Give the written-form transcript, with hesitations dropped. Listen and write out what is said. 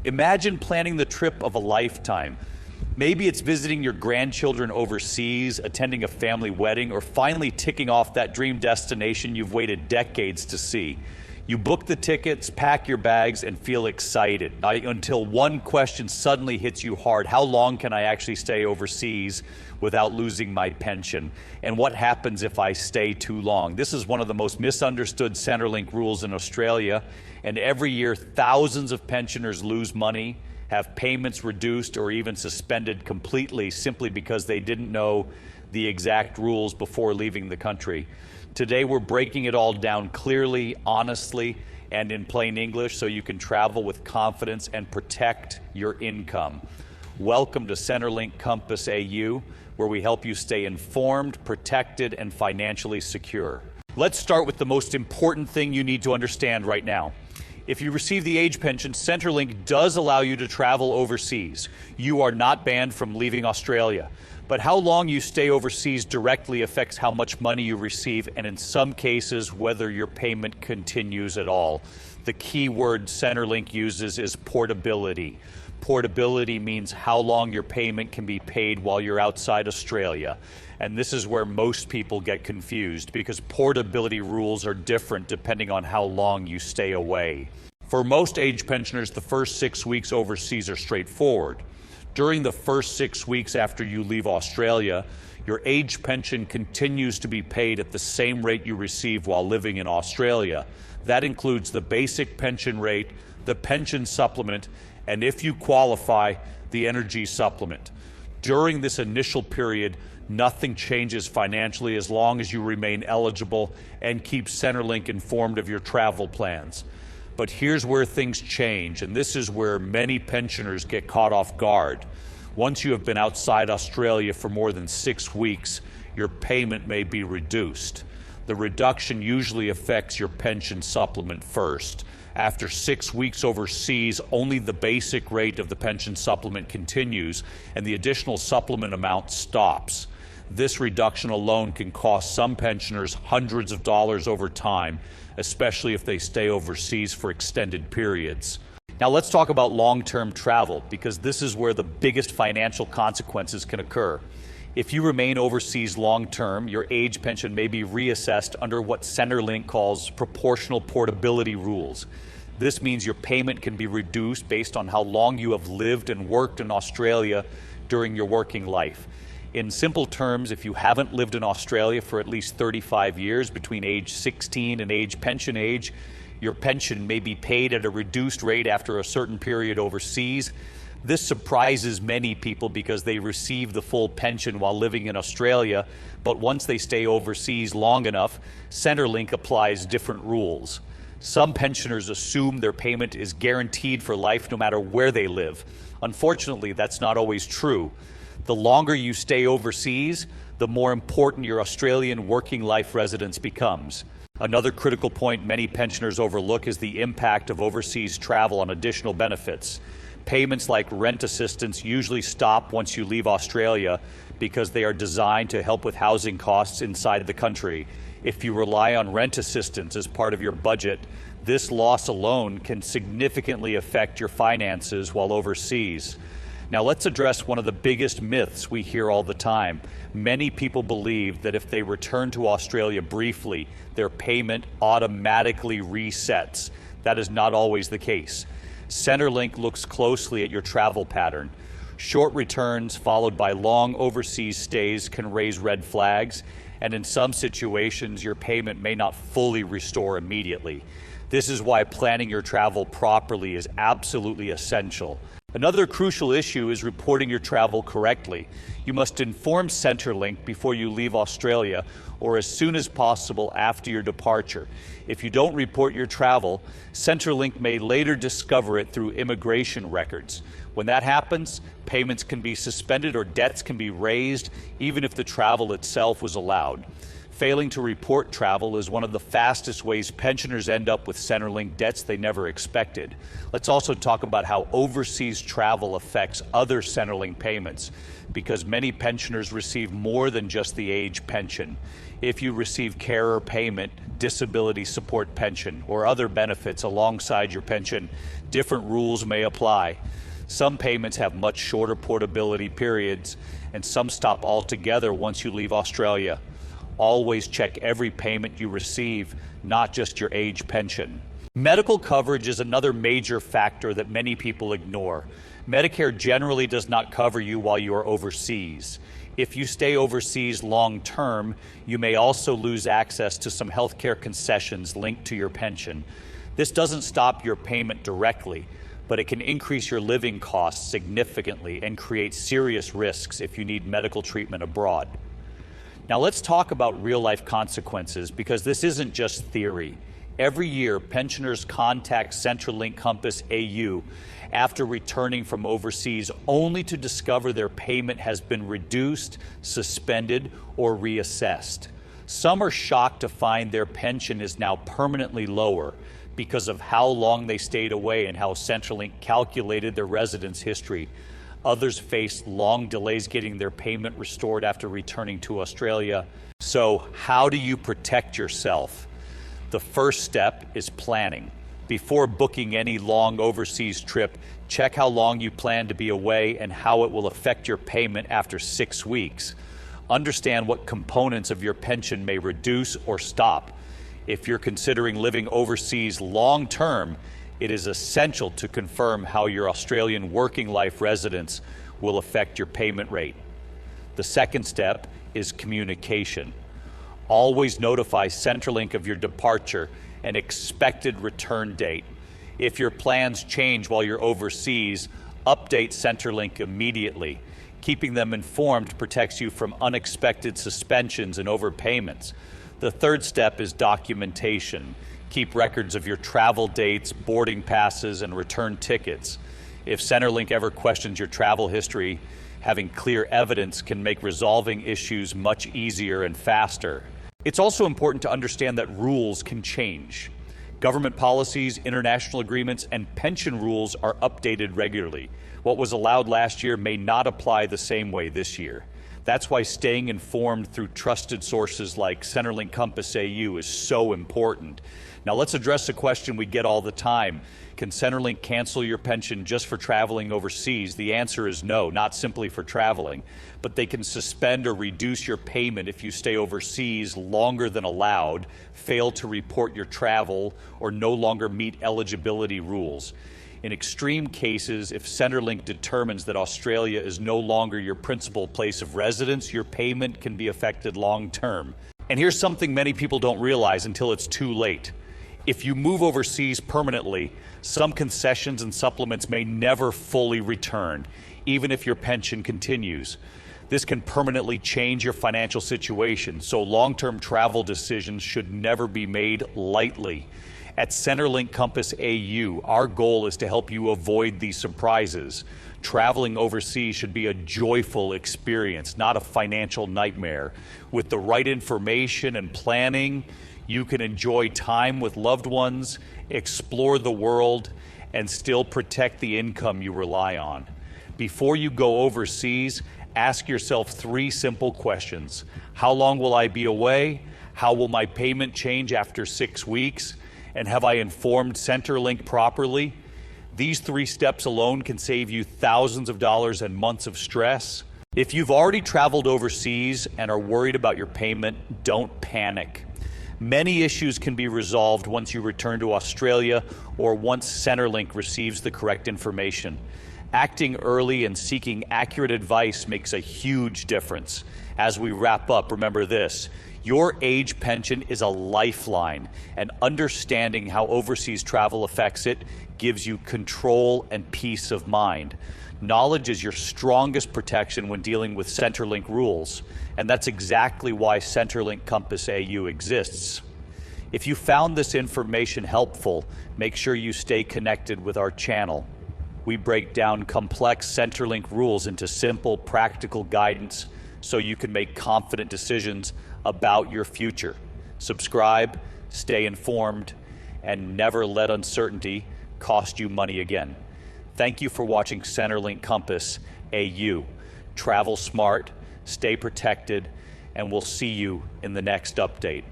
Imagine planning the trip of a lifetime. Maybe it's visiting your grandchildren overseas, attending a family wedding, or finally ticking off that dream destination you've waited decades to see. You book the tickets, pack your bags, and feel excited until one question suddenly hits you hard. How long can I actually stay overseas without losing my pension? And what happens if I stay too long? This is one of the most misunderstood Centrelink rules in Australia, and every year thousands of pensioners lose money, have payments reduced, or even suspended completely simply because they didn't know the exact rules before leaving the country. Today we're breaking it all down clearly, honestly, and in plain English so you can travel with confidence and protect your income. Welcome to Centrelink Compass AU, where we help you stay informed, protected, and financially secure. Let's start with the most important thing you need to understand right now. If you receive the age pension, Centrelink does allow you to travel overseas. You are not banned from leaving Australia. But how long you stay overseas directly affects how much money you receive, and in some cases, whether your payment continues at all. The key word Centrelink uses is portability. Portability means how long your payment can be paid while you're outside Australia. And this is where most people get confused because portability rules are different depending on how long you stay away. For most age pensioners, the first 6 weeks overseas are straightforward. During the first 6 weeks after you leave Australia, your age pension continues to be paid at the same rate you receive while living in Australia. That includes the basic pension rate, the pension supplement, and if you qualify, the energy supplement. During this initial period, nothing changes financially as long as you remain eligible and keep Centrelink informed of your travel plans. But here's where things change, and this is where many pensioners get caught off guard. Once you have been outside Australia for more than 6 weeks, your payment may be reduced. The reduction usually affects your pension supplement first. After 6 weeks overseas, only the basic rate of the pension supplement continues, and the additional supplement amount stops. This reduction alone can cost some pensioners hundreds of dollars over time, especially if they stay overseas for extended periods. Now let's talk about long-term travel, because this is where the biggest financial consequences can occur. If you remain overseas long-term, your age pension may be reassessed under what Centerlink calls proportional portability rules. This means your payment can be reduced based on how long you have lived and worked in Australia during your working life. In simple terms, if you haven't lived in Australia for at least 35 years between age 16 and age pension age, your pension may be paid at a reduced rate after a certain period overseas. This surprises many people because they receive the full pension while living in Australia, but once they stay overseas long enough, Centrelink applies different rules. Some pensioners assume their payment is guaranteed for life no matter where they live. Unfortunately, that's not always true. The longer you stay overseas, the more important your Australian working life residence becomes. Another critical point many pensioners overlook is the impact of overseas travel on additional benefits. Payments like rent assistance usually stop once you leave Australia because they are designed to help with housing costs inside the country. If you rely on rent assistance as part of your budget, this loss alone can significantly affect your finances while overseas. Now let's address one of the biggest myths we hear all the time. Many people believe that if they return to Australia briefly, their payment automatically resets. That is not always the case. Centrelink looks closely at your travel pattern. Short returns followed by long overseas stays can raise red flags, and in some situations your payment may not fully restore immediately. This is why planning your travel properly is absolutely essential. Another crucial issue is reporting your travel correctly. You must inform Centerlink before you leave Australia or as soon as possible after your departure. If you don't report your travel, Centerlink may later discover it through immigration records. When that happens, payments can be suspended or debts can be raised, even if the travel itself was allowed. Failing to report travel is one of the fastest ways pensioners end up with Centerlink debts they never expected. Let's also talk about how overseas travel affects other Centerlink payments, because many pensioners receive more than just the age pension. If you receive carer payment, disability support pension, or other benefits alongside your pension, different rules may apply. Some payments have much shorter portability periods, and some stop altogether once you leave Australia. Always check every payment you receive, not just your age pension. Medical coverage is another major factor that many people ignore. Medicare generally does not cover you while you are overseas. If you stay overseas long term, you may also lose access to some healthcare concessions linked to your pension. This doesn't stop your payment directly, but it can increase your living costs significantly and create serious risks if you need medical treatment abroad. Now let's talk about real-life consequences, because this isn't just theory. Every year, pensioners contact Centrelink Compass AU after returning from overseas only to discover their payment has been reduced, suspended, or reassessed. Some are shocked to find their pension is now permanently lower because of how long they stayed away and how Centrelink calculated their residence history. Others face long delays getting their payment restored after returning to Australia. So how do you protect yourself? The first step is planning. Before booking any long overseas trip, check how long you plan to be away and how it will affect your payment after 6 weeks. Understand what components of your pension may reduce or stop. If you're considering living overseas long term, it is essential to confirm how your Australian working life residence will affect your payment rate. The second step is communication. Always notify Centrelink of your departure and expected return date. If your plans change while you're overseas, update Centrelink immediately. Keeping them informed protects you from unexpected suspensions and overpayments. The third step is documentation. Keep records of your travel dates, boarding passes, and return tickets. If Centrelink ever questions your travel history, having clear evidence can make resolving issues much easier and faster. It's also important to understand that rules can change. Government policies, international agreements, and pension rules are updated regularly. What was allowed last year may not apply the same way this year. That's why staying informed through trusted sources like Centrelink Compass AU is so important. Now let's address a question we get all the time. Can Centrelink cancel your pension just for traveling overseas? The answer is no, not simply for traveling, but they can suspend or reduce your payment if you stay overseas longer than allowed, fail to report your travel, or no longer meet eligibility rules. In extreme cases, if Centrelink determines that Australia is no longer your principal place of residence, your payment can be affected long term. And here's something many people don't realize until it's too late. If you move overseas permanently, some concessions and supplements may never fully return, even if your pension continues. This can permanently change your financial situation, so long-term travel decisions should never be made lightly. At Centerlink Compass AU, our goal is to help you avoid these surprises. Traveling overseas should be a joyful experience, not a financial nightmare. With the right information and planning, you can enjoy time with loved ones, explore the world, and still protect the income you rely on. Before you go overseas, ask yourself 3 simple questions. How long will I be away? How will my payment change after 6 weeks? And have I informed Centerlink properly? These 3 steps alone can save you thousands of dollars and months of stress. If you've already traveled overseas and are worried about your payment, don't panic. Many issues can be resolved once you return to Australia or once Centerlink receives the correct information. Acting early and seeking accurate advice makes a huge difference. As we wrap up, remember this: your age pension is a lifeline, and understanding how overseas travel affects it gives you control and peace of mind. Knowledge is your strongest protection when dealing with Centerlink rules, and that's exactly why Centrelink Compass AU exists. If you found this information helpful, make sure you stay connected with our channel. We break down complex Centerlink rules into simple, practical guidance so you can make confident decisions about your future. Subscribe, stay informed, and never let uncertainty cost you money again. Thank you for watching Centrelink Compass AU. Travel smart, stay protected, and we'll see you in the next update.